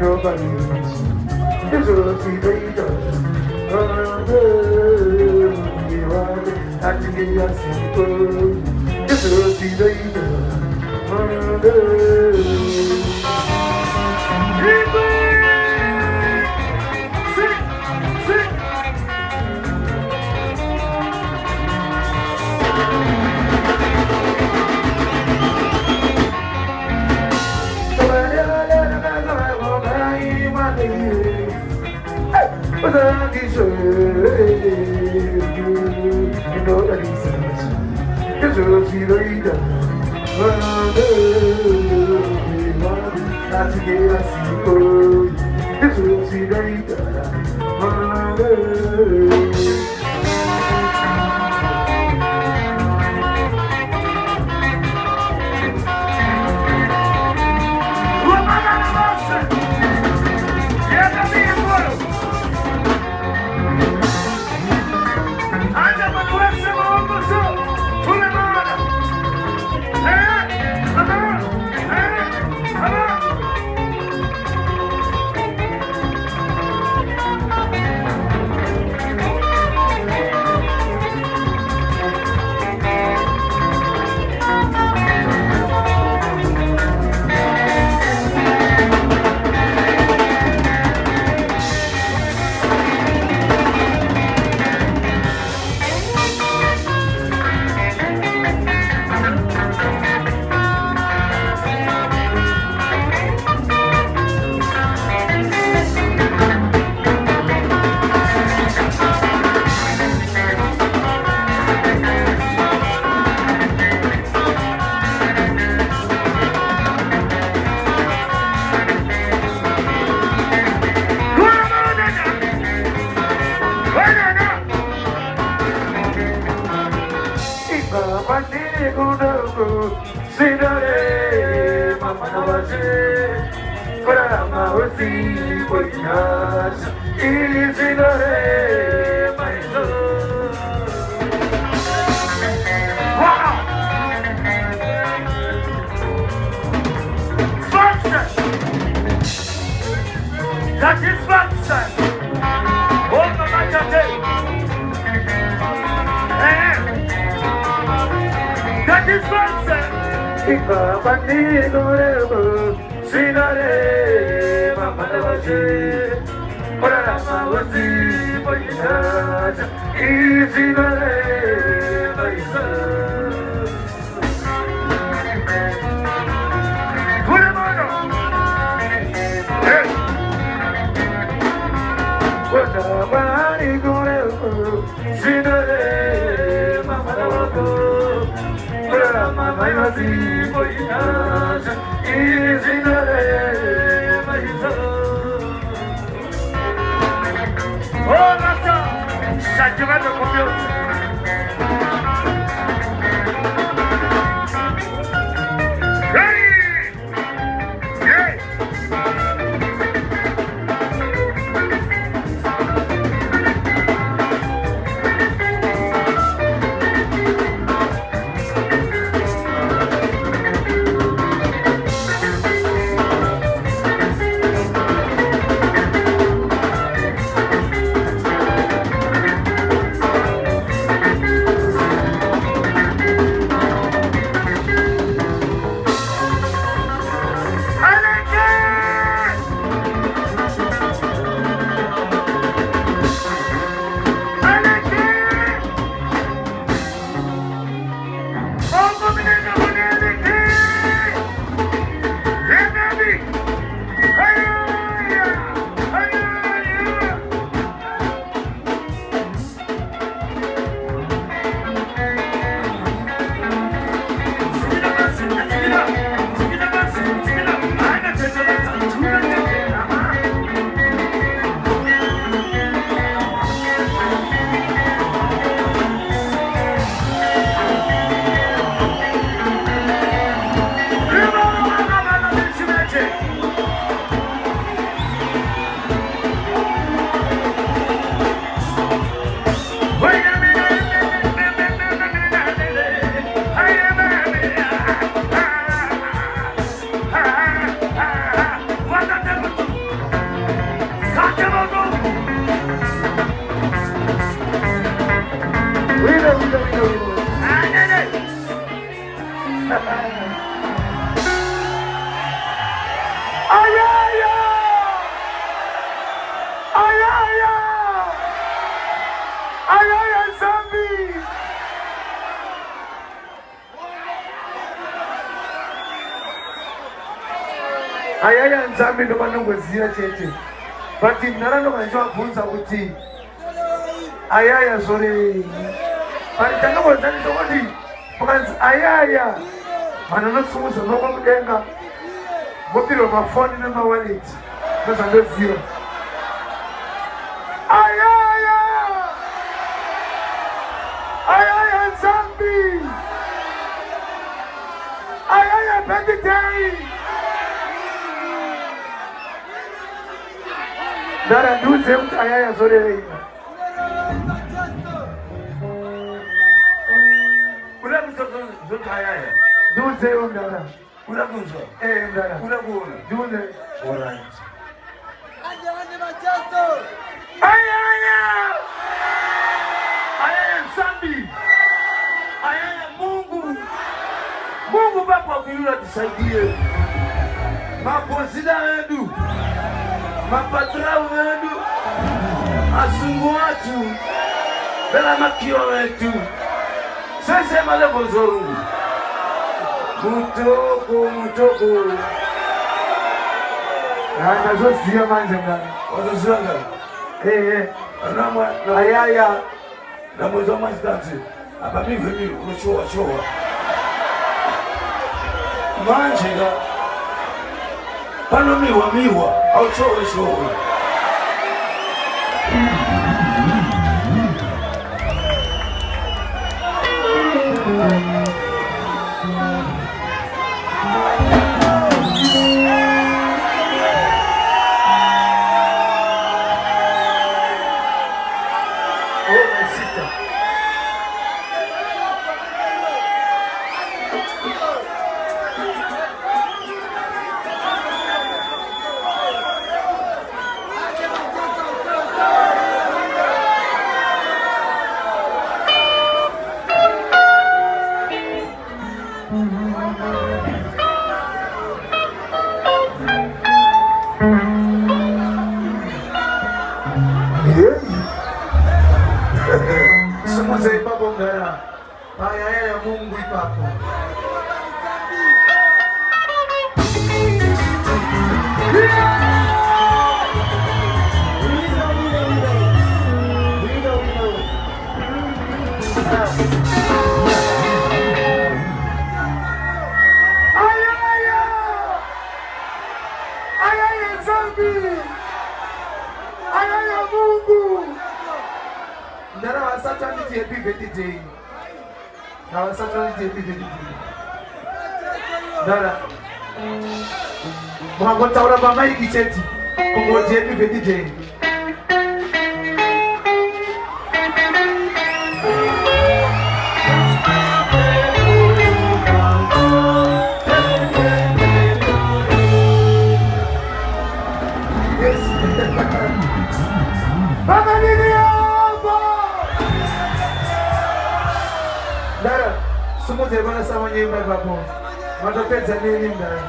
nobody wants you. It's all see the not to get your simple. It's all see the ayaya nzambi ndo vanongoziva chete but nharaunda vanachivabvunza kuti ayaya zorei but tanongozaniswa kuti pakanzi ayaya vanhu vanosumudza maoko mudenga vopirwa mafoni nemawaleti ndozvandoziva ayaya ayaya nzambi ayaya birthday ndara ndiudze kuti ayaya zorerei Ula kuzoti ayaya ndiudzewo ndara ula kunzwa ndara ula kuona ndiudze alright ayaya ayaya nzambi ayaya Mungu Baba kuyula tusaidie maposida wetu mapatrao wetu asungu watu bela makio wetu sese malevo zoru mutoko nazoziva manje ndara wazoziva anamwa ayaya na mwezi wa mazidansi abamivemi unochowa manje nga pano miwa au chowe sumuze ipapo ndara ayaya ya Mungu ipapo ayaya nzambi ayaya Mungu ndara wasatanditi happy birthday na wasatanditi happy birthday ndara mwangotaura pamaiki cheti kungoti happy birthday ndara sumuze bana sama nyimba papo matopedza nini ndara